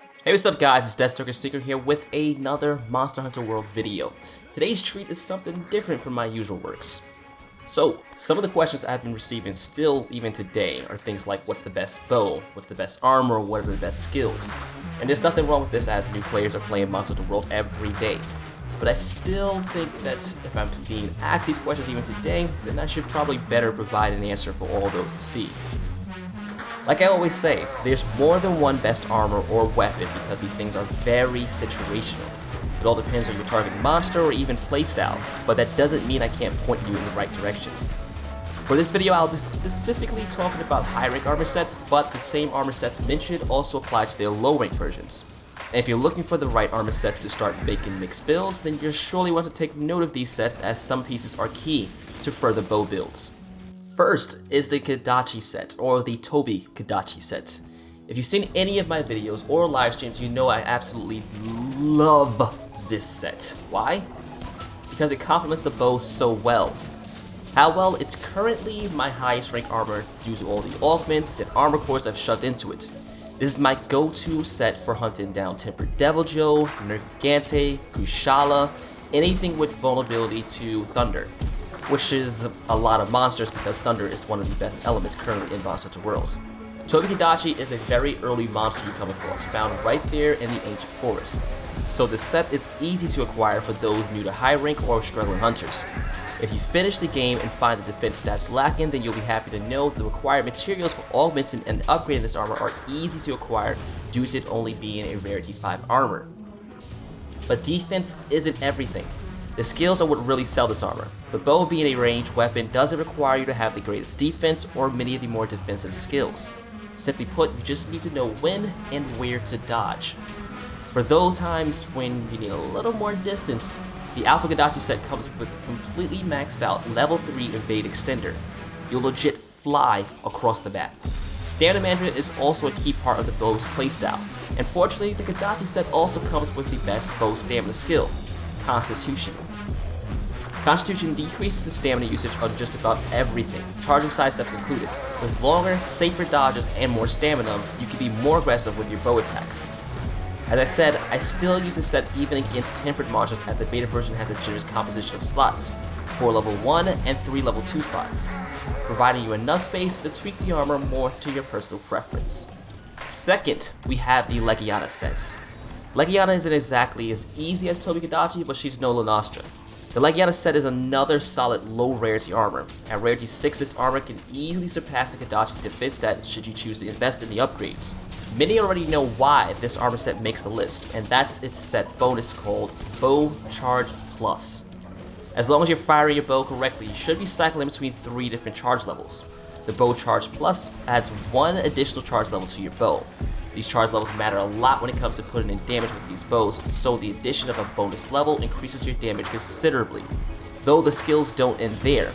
Hey, what's up guys, it's Synchro here with another Monster Hunter World video. Today's treat is something different from my usual works. So, some of the questions I've been receiving still even today are things like what's the best bow, what's the best armor, what are the best skills. And there's nothing wrong with this as new players are playing Monster Hunter World every day. But I still think that if I'm being asked these questions even today, then I should probably better provide an answer for all those to see. Like I always say, there's more than one best armor or weapon because these things are very situational. It all depends on your target monster or even playstyle, but that doesn't mean I can't point you in the right direction. For this video, I'll be specifically talking about high rank armor sets, but the same armor sets mentioned also apply to their low rank versions. And if you're looking for the right armor sets to start making mixed builds, then you'll surely want to take note of these sets as some pieces are key to further bow builds. First is the Kadachi set, or the TOBI-KADACHI set. If you've seen any of my videos or live streams, you know I absolutely love this set. Why? Because it complements the bow so well. How well? It's currently my highest rank armor due to all the augments and armor cores I've shoved into it. This is my go-to set for hunting down Tempered Deviljho, NERGIGANTE, KUSHALA, anything with vulnerability to thunder, which is a lot of monsters because thunder is one of the best elements currently in Monster Hunter World. TOBI-KADACHI is a very early monster you come across, found right there in the ancient forest. So this set is easy to acquire for those new to high rank or struggling hunters. If you finish the game and find the defense stats lacking, then you'll be happy to know the required materials for augmenting and upgrading this armor are easy to acquire due to it only being a rarity 5 armor. But defense isn't everything. The skills are what really sell this armor. The bow being a ranged weapon doesn't require you to have the greatest defense or many of the more defensive skills. Simply put, you just need to know when and where to dodge. For those times when you need a little more distance, the Alpha Kadachi set comes with completely maxed out level 3 evade extender. You'll legit fly across the map. Stamina management is also a key part of the bow's playstyle, and fortunately the Kadachi set also comes with the best bow stamina skill, Constitution. Constitution decreases the stamina usage on just about everything, charge and side steps included. With longer, safer dodges and more stamina, you can be more aggressive with your bow attacks. As I said, I still use this set even against tempered monsters as the beta version has a generous composition of slots, 4 level 1 and 3 level 2 slots, providing you enough space to tweak the armor more to your personal preference. Second, we have the LEGIANA set. LEGIANA isn't exactly as easy as TOBI-KADACHI, but she's no LUNASTRA. The LEGIANA set is another solid low rarity armor. At rarity 6, this armor can easily surpass the Kadachi's defense stat should you choose to invest in the upgrades. Many already know why this armor set makes the list, and that's its set bonus called Bow Charge Plus. As long as you're firing your bow correctly, you should be cycling between 3 different charge levels. The Bow Charge Plus adds 1 additional charge level to your bow. These charge levels matter a lot when it comes to putting in damage with these bows, so the addition of a bonus level increases your damage considerably. Though the skills don't end there.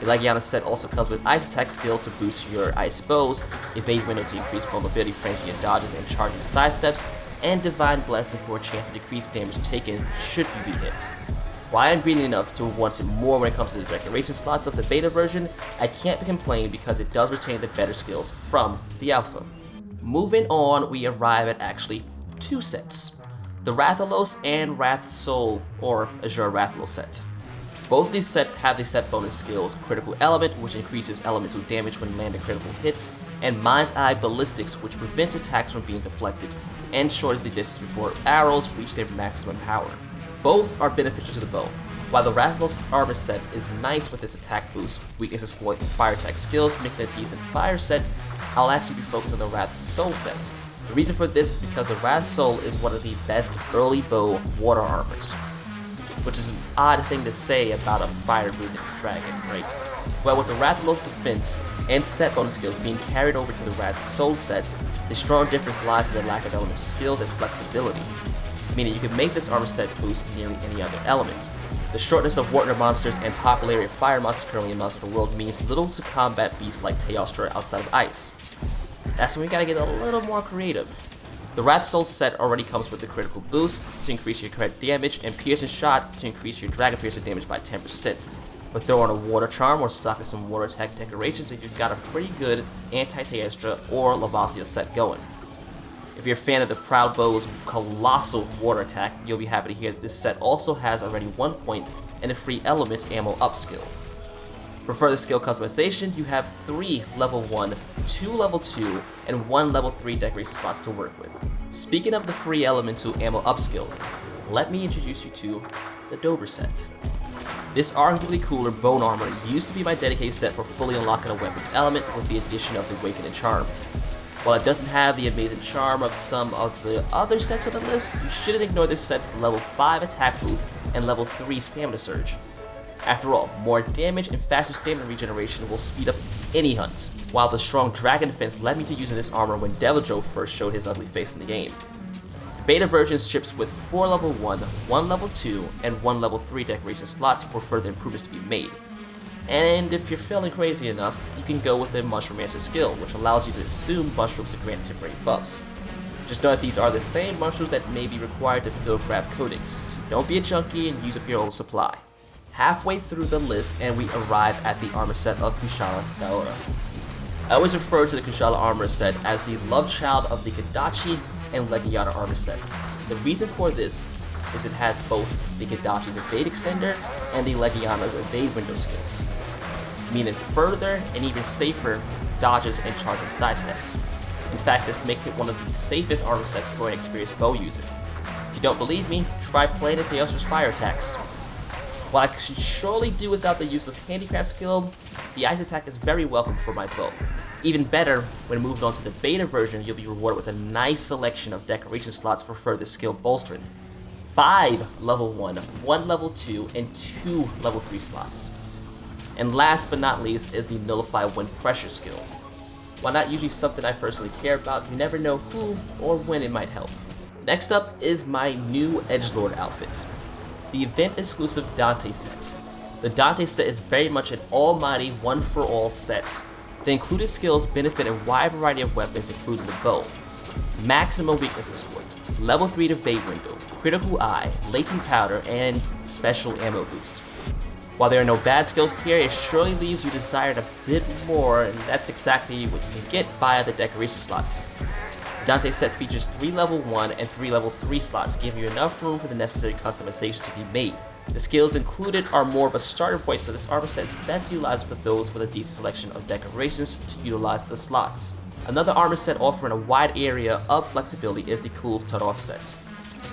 The LEGIANA set also comes with Ice Attack skill to boost your ice bows, Evade window to increase vulnerability frames in your dodges and charging side steps, and Divine Blessing for a chance to decrease damage taken should you be hit. While I'm greedy enough to want it more when it comes to the decoration slots of the beta version, I can't complain because it does retain the better skills from the alpha. Moving on, we arrive at actually 2 sets. The RATHALOS and RATH Soul, or Azure RATHALOS sets. Both of these sets have the set bonus skills, Critical Element, which increases elemental damage when landing critical hits, and Mind's Eye Ballistics, which prevents attacks from being deflected, and shortens the distance before arrows reach their maximum power. Both are beneficial to the bow. While the RATHALOS armor set is nice with its attack boost, weakness exploit, and fire attack skills, making it a decent fire set, I'll actually be focused on the RATH Soul set. The reason for this is because the RATH Soul is one of the best early bow water armors, which is an odd thing to say about a fire-breathing dragon, right? Well, with the RATHALOS defense and set bonus skills being carried over to the RATH Soul set, the strong difference lies in the lack of elemental skills and flexibility, meaning you can make this armor set boost nearly any other element. The shortness of water monsters and popularity of fire monsters currently in Monster Hunter World means little to combat beasts like Teostra outside of ice. That's when we gotta get a little more creative. The RATH Soul set already comes with the critical boost to increase your crit damage and piercing shot to increase your dragon piercing damage by 10%. But throw on a water charm or stock in some water attack decorations and you've got a pretty good anti-Teostra or Lavathia set going. If you're a fan of the Proud Bow's colossal water attack, you'll be happy to hear that this set also has already 1 point and a free element ammo upskill. For further skill customization, you have 3 level 1, 2 level 2, and 1 level 3 decoration slots to work with. Speaking of the free elemental ammo upskills, let me introduce you to the DOBER set. This arguably cooler bone armor used to be my dedicated set for fully unlocking a weapon's element with the addition of the Awakening Charm. While it doesn't have the amazing charm of some of the other sets on the list, you shouldn't ignore this set's level 5 attack boost and level 3 stamina surge. After all, more damage and faster stamina regeneration will speed up any hunt, while the strong dragon defense led me to using this armor when Devil Joe first showed his ugly face in the game. The beta version ships with 4 level 1, 1 level 2, and 1 level 3 decoration slots for further improvements to be made. And if you're feeling crazy enough, you can go with the Mushromancer skill, which allows you to consume mushrooms to grant temporary buffs. Just know that these are the same mushrooms that may be required to fill craft coatings, so don't be a junkie and use up your old supply. Halfway through the list and we arrive at the armor set of KUSHALA DAORA. I always refer to the KUSHALA armor set as the love child of the KADACHI and LEGIANA armor sets. The reason for this is it has both the KADACHI's evade extender and the LEGIANA's evade window skills, meaning further and even safer dodges and charge and sidesteps. In fact, this makes it one of the safest armor sets for an experienced bow user. If you don't believe me, try playing into Yoster's fire attacks. While I should surely do without the useless handicraft skill, the ice attack is very welcome for my bow. Even better, when moved on to the beta version, you'll be rewarded with a nice selection of decoration slots for further skill bolstering. 5 level 1, 1 level 2, and 2 level 3 slots. And last but not least is the Nullify Wind Pressure skill. While not usually something I personally care about, you never know who or when it might help. Next up is my new Edgelord outfit, the event exclusive Dante set. The Dante set is very much an almighty one-for-all set. The included skills benefit a wide variety of weapons including the bow, maximum weakness support, level 3 evade window, critical eye, latent powder, and special ammo boost. While there are no bad skills here, it surely leaves you desiring a bit more, and that's exactly what you can get via the decoration slots. The Dante set features 3 level 1 and 3 level 3 slots, giving you enough room for the necessary customization to be made. The skills included are more of a starting point, so this armor set is best utilized for those with a decent selection of decorations to utilize the slots. Another armor set offering a wide area of flexibility is the KULVE TAROTH set.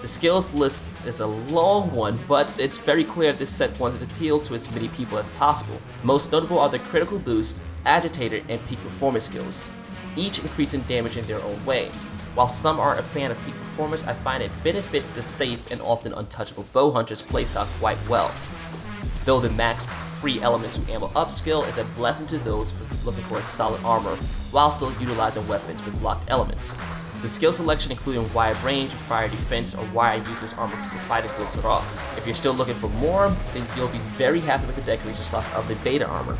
The skills list is a long one, but it's very clear this set wants to appeal to as many people as possible. Most notable are the critical boost, agitator, and peak performance skills, each increasing damage in their own way. While some aren't a fan of peak performance, I find it benefits the safe and often untouchable bow hunter's playstyle quite well. Though the maxed free elemental ammo upskill is a blessing to those looking for a solid armor, while still utilizing weapons with locked elements. The skill selection including wide range, fire defense, or why I use this armor for fighting filtered off. If you're still looking for more, then you'll be very happy with the decoration slots of the beta armor.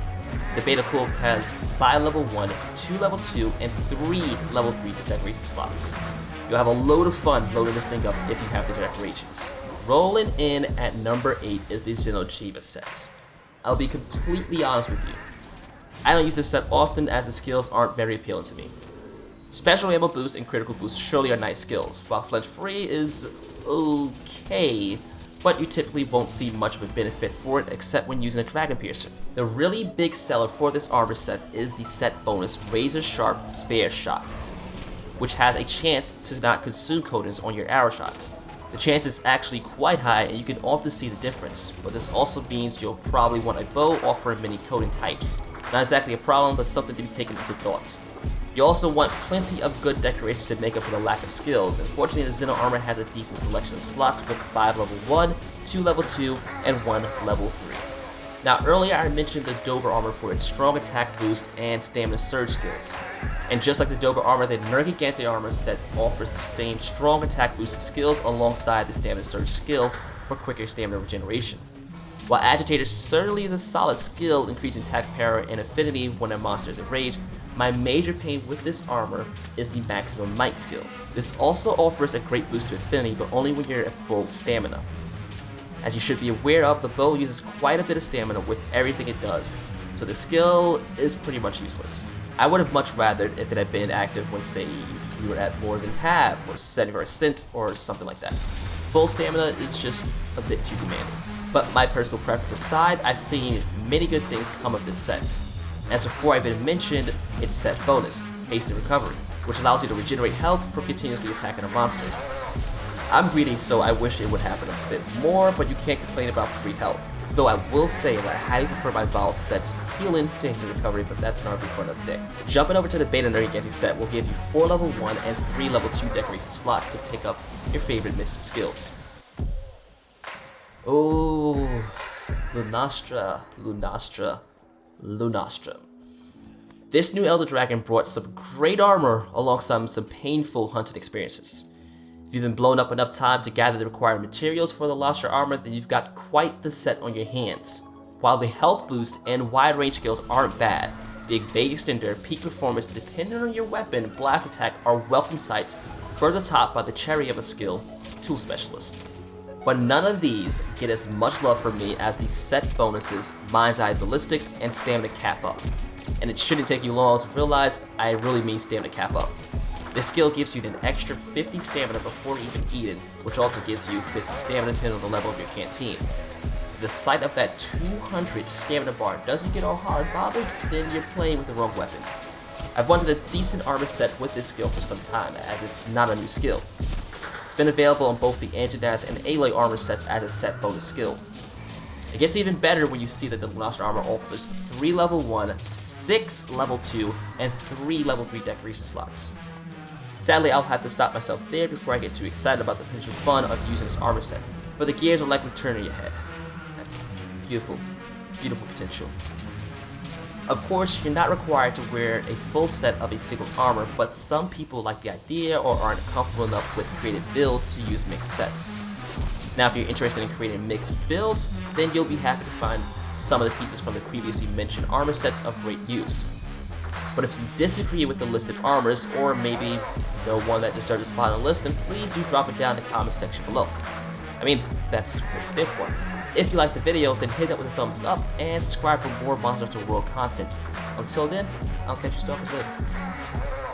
The beta KULVE has 5 level 1, 2 level 2, and 3 level 3 decoration slots. You'll have a load of fun loading this thing up if you have the decorations. Rolling in at number 8 is the XENO JIVA set. I'll be completely honest with you. I don't use this set often as the skills aren't very appealing to me. Special ammo boost and critical boost surely are nice skills, while flinch free is okay, but you typically won't see much of a benefit for it except when using a Dragon Piercer. The really big seller for this armor set is the set bonus Razor Sharp Spare Shot, which has a chance to not consume coatings on your arrow shots. The chance is actually quite high and you can often see the difference, but this also means you'll probably want a bow offering many coating types. Not exactly a problem, but something to be taken into thought. You also want plenty of good decorations to make up for the lack of skills. Unfortunately, the XENO armor has a decent selection of slots with 5 level 1, 2 level 2, and 1 level 3. Now earlier I mentioned the DOBER armor for its strong attack boost and stamina surge skills. And just like the DOBER armor, the NERGIGANTE armor set offers the same strong attack boosted skills alongside the stamina surge skill for quicker stamina regeneration. While Agitator certainly is a solid skill, increasing attack power and affinity when a monster is enraged, my major pain with this armor is the maximum might skill. This also offers a great boost to affinity, but only when you're at full stamina. As you should be aware of, the bow uses quite a bit of stamina with everything it does, so the skill is pretty much useless. I would have much rathered if it had been active when, say, you were at more than half or 70% or something like that. Full stamina is just a bit too demanding. But my personal preference aside, I've seen many good things come of this set. As before I even mentioned, its set bonus, Haste and Recovery, which allows you to regenerate health from continuously attacking a monster. I'm greedy, so I wish it would happen a bit more, but you can't complain about free health. Though I will say that I highly prefer my Val set's healing to Haste and Recovery, but that's another for another day. Jumping over to the Beta NERGIGANTE set will give you 4 level 1 and 3 level 2 decoration slots to pick up your favorite missing skills. Oh, Lunastra, Lunastra, Lunastra. This new Elder Dragon brought some great armor alongside some painful hunting experiences. If you've been blown up enough times to gather the required materials for the Lunastra armor, then you've got quite the set on your hands. While the health boost and wide range skills aren't bad, the Evade Extender, peak performance, depending on your weapon, and blast attack are welcome sights, further topped by the cherry of a skill, Tool Specialist. But none of these get as much love from me as the set bonuses, Mind's Eye Ballistics, and Stamina Cap Up. And it shouldn't take you long to realize I really mean Stamina Cap Up. This skill gives you an extra 50 stamina before even eating, which also gives you 50 stamina depending on the level of your canteen. If the sight of that 200 stamina bar doesn't get all hot and bothered, then you're playing with the wrong weapon. I've wanted a decent armor set with this skill for some time, as it's not a new skill. It's been available on both the Antideath and Aloy armor sets as a set bonus skill. It gets even better when you see that the Lunastra armor offers 3 level 1, 6 level 2, and 3 level 3 decoration slots. Sadly, I'll have to stop myself there before I get too excited about the potential fun of using this armor set, but the gears are likely turning your head. Beautiful, beautiful potential. Of course, you're not required to wear a full set of a single armor, but some people like the idea or aren't comfortable enough with creative builds to use mixed sets. Now, if you're interested in creating mixed builds, then you'll be happy to find some of the pieces from the previously mentioned armor sets of great use. But if you disagree with the listed armors, or maybe know one that deserves a spot on the list, then please do drop it down in the comment section below. I mean, that's what it's there for. If you liked the video, then hit it with a thumbs up and subscribe for more Monster Hunter World content. Until then, I'll catch you stalkers later.